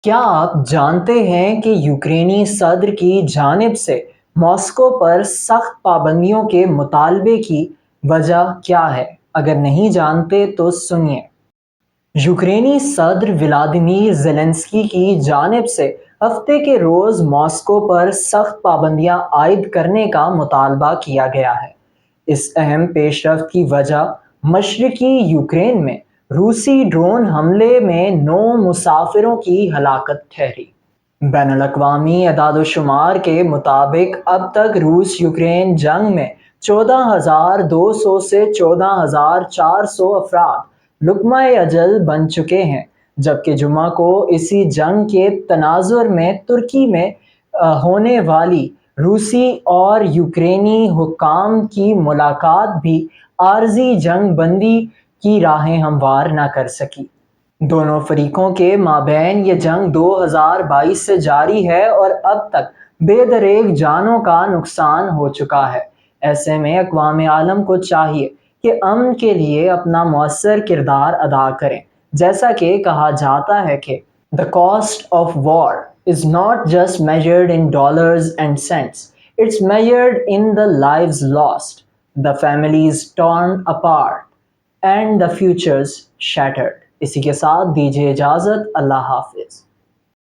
کیا آپ جانتے ہیں کہ یوکرینی صدر کی جانب سے ماسکو پر سخت پابندیوں کے مطالبے کی وجہ کیا ہے؟ اگر نہیں جانتے تو سنیے۔ یوکرینی صدر ولادیمیر زیلنسکی کی جانب سے ہفتے کے روز ماسکو پر سخت پابندیاں عائد کرنے کا مطالبہ کیا گیا ہے۔ اس اہم پیش رفت کی وجہ مشرقی یوکرین میں روسی ڈرون حملے میں 9 مسافروں کی ہلاکت ٹھہری۔ بین الاقوامی اعداد و شمار کے مطابق اب تک روس یوکرین جنگ میں 14,200 سے 14,400 افراد لقمہ اجل بن چکے ہیں، جبکہ جمعہ کو اسی جنگ کے تناظر میں ترکی میں ہونے والی روسی اور یوکرینی حکام کی ملاقات بھی عارضی جنگ بندی کی راہیں ہموار نہ کر سکی۔ دونوں فریقوں کے مابین یہ جنگ 2022 سے جاری ہے اور اب تک بے دریغ جانوں کا نقصان ہو چکا ہے۔ ایسے میں اقوام عالم کو چاہیے کہ امن کے لیے اپنا مؤثر کردار ادا کریں۔ جیسا کہ کہا جاتا ہے کہ The cost of war is not just measured in dollars and cents, it's measured in the lives lost, the families torn apart, and the futures shattered۔ اسی کے ساتھ دیجیے اجازت، اللہ حافظ۔